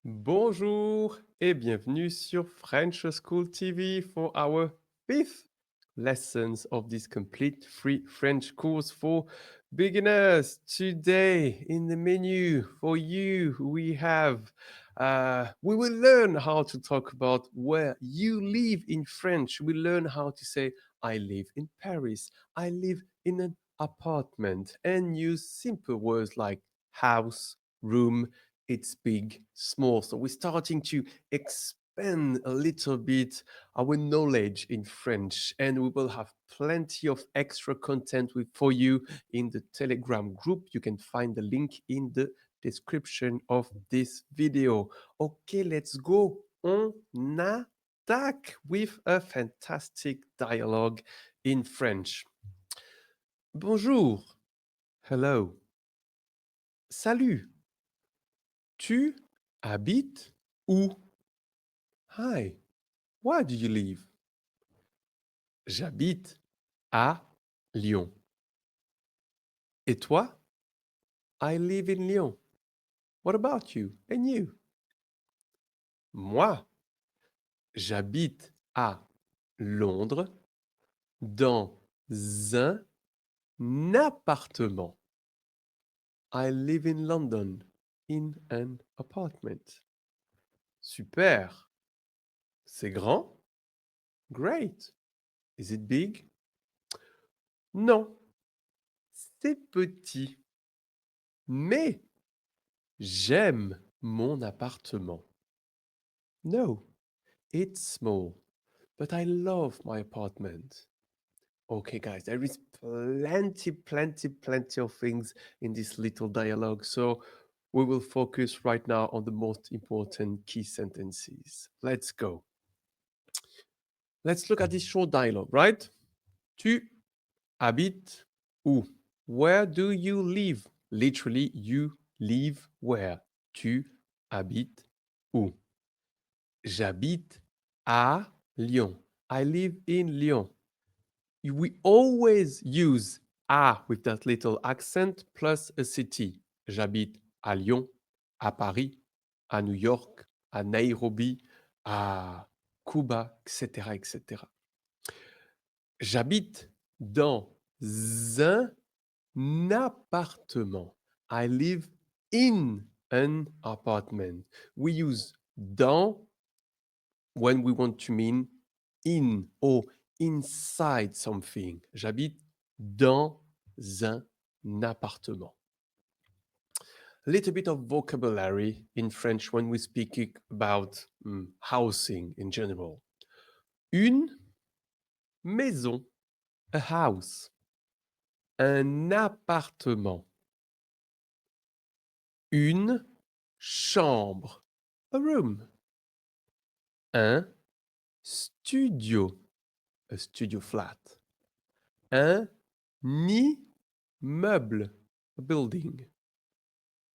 Bonjour et bienvenue sur French School TV for our fifth lessons of this complete free French course for beginners. Today in the menu for you we will learn how to talk about where you live in French. We learn how to say I live in Paris, I live in an apartment, and use simple words like house, room, it's big, small. So we're starting to expand a little bit our knowledge in French, and we will have plenty of extra content for you in the Telegram group. You can find the link in the description of this video. Okay, let's go. On attaque with a fantastic dialogue in French. Bonjour. Hello. Salut. Tu habites où? Hi, where do you live? J'habite à Lyon. Et toi? I live in Lyon. What about you? And you? Moi, j'habite à Londres dans un appartement. I live in London in an apartment. Super. C'est grand? Great. Is it big? Non, c'est petit. Mais j'aime mon appartement. No, it's small, but I love my apartment. Okay, guys, there is plenty of things in this little dialogue. So we will focus right now on the most important key sentences. Let's go. Let's look at this short dialogue, right? Tu habites où? Where do you live? Literally, you live where? Tu habites où? J'habite à Lyon. I live in Lyon. We always use à with that little accent plus a city. J'habite à Lyon, à Paris, à New York, à Nairobi, à Cuba, etc., etc. J'habite dans un appartement. I live in an apartment. We use dans when we want to mean in or inside something. J'habite dans un appartement. A little bit of vocabulary in French when we speak about housing in general. Une maison, a house. Un appartement. Une chambre, a room. Un studio, a studio flat. Un immeuble, a building.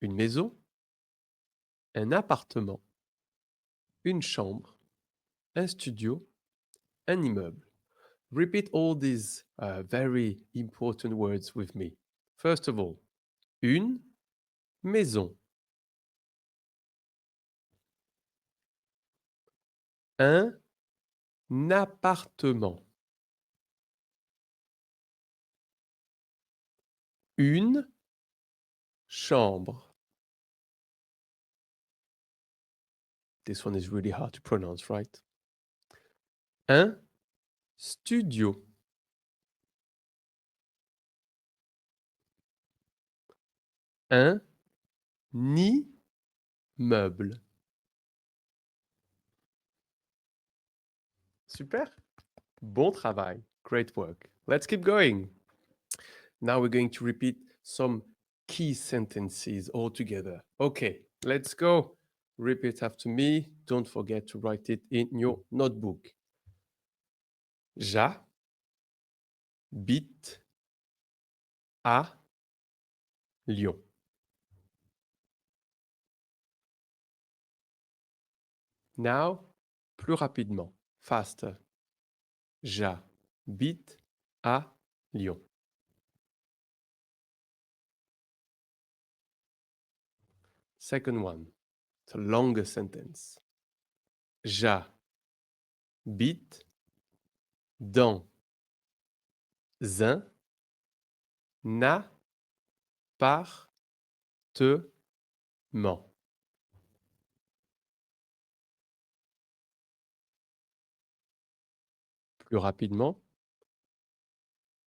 Une maison, un appartement, une chambre, un studio, un immeuble. Repeat all these very important words with me. First of all, une maison. Un appartement. Une chambre. This one is really hard to pronounce, right? Un studio. Un immeuble. Super. Bon travail. Great work. Let's keep going. Now we're going to repeat some key sentences all together. Okay, let's go. Repeat after me. Don't forget to write it in your notebook. J'habite à Lyon. Now, plus rapidement. Faster. J'habite à Lyon. Second one. It's a longer sentence. J'habite dans un appartement. Plus rapidement.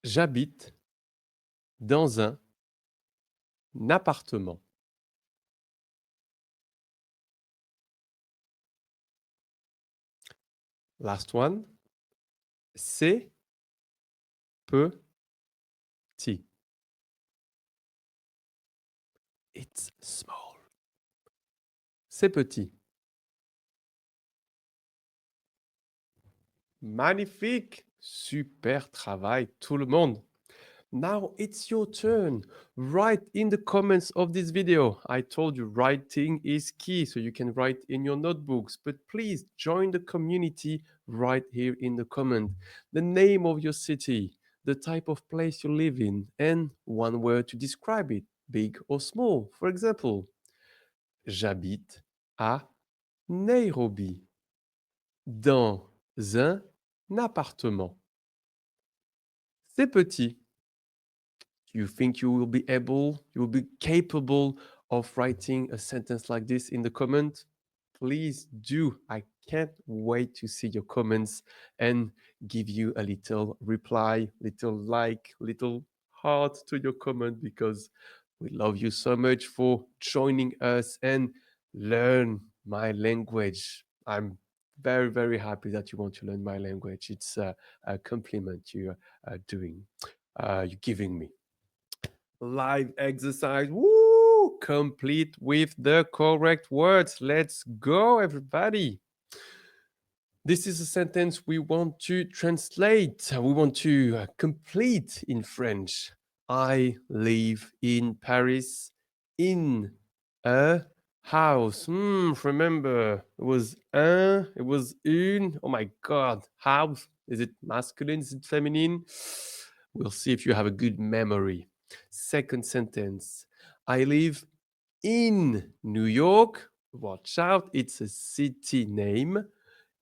J'habite dans un appartement. Last one. C'est petit. It's small. C'est petit. Magnifique. Super travail, tout le monde. Now it's your turn. Write in the comments of this video. I told you writing is key, so you can write in your notebooks. But please join the community right here in the comment. The name of your city, the type of place you live in, and one word to describe it, big or small. For example, j'habite à Nairobi, dans un appartement. C'est petit. You think you will be able, you will be capable of writing a sentence like this in the comment? Please do. I can't wait to see your comments and give you a little reply, little like, little heart to your comment because we love you so much for joining us and learn my language. I'm very, very happy that you want to learn my language. It's a compliment you're doing, you're giving me. Live exercise. Woo! Complete with the correct words. Let's go, everybody. This is a sentence we want to translate. We want to complete in French. I live in Paris in a house. Remember, it was un, it was une. Oh my God. House. Is it masculine? Is it feminine? We'll see if you have a good memory. Second sentence. I live in New York. Watch out, it's a city name.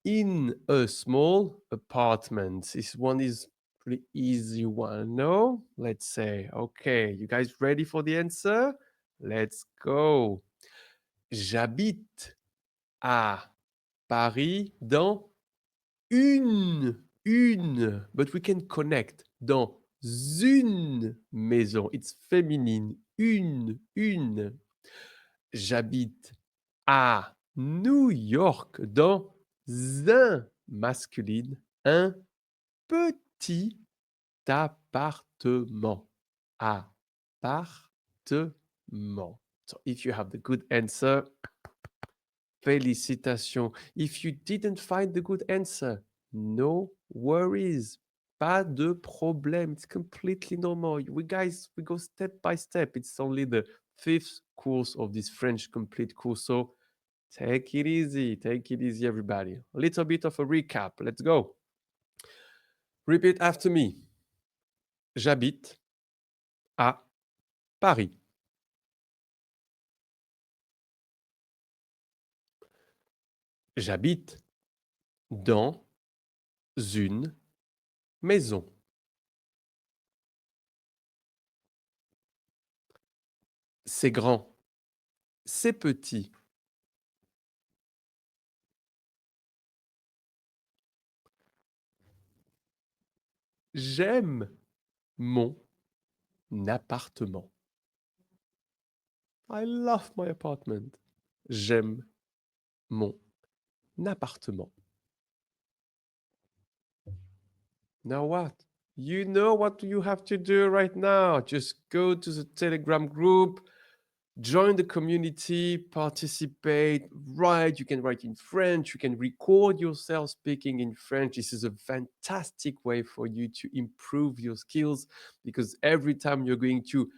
In a small apartment. This one is pretty easy one. No? Let's say. Okay, you guys ready for the answer? Let's go. J'habite à Paris dans une, but we can connect, dans une maison. It's féminine, une. J'habite à New York dans un masculine, un petit appartement. Appartement. So if you have the good answer, félicitations. If you didn't find the good answer, no worries. Pas de problème. It's completely normal. We go step by step. It's only the 5th course of this French complete course. So take it easy, everybody. A little bit of a recap. Let's go. Repeat after me. J'habite à Paris. J'habite dans une maison. C'est grand. C'est petit. J'aime mon appartement. I love my apartment. J'aime mon appartement. Now what? You know what you have to do right now. Just go to the Telegram group, join the community, participate, write. You can write in French. You can record yourself speaking in French. This is a fantastic way for you to improve your skills because every time you're going to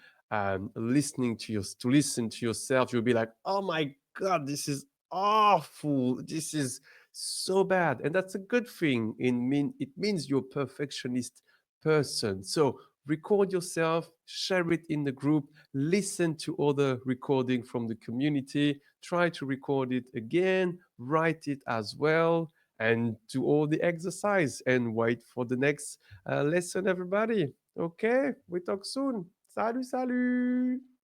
listen to yourself, you'll be like, oh my God, this is awful. This is so bad. And that's a good thing. It means you're a perfectionist person. So record yourself, share it in the group, listen to other recording from the community, try to record it again, write it as well, and do all the exercise and wait for the next lesson, everybody. Okay, we talk soon. Salut, salut.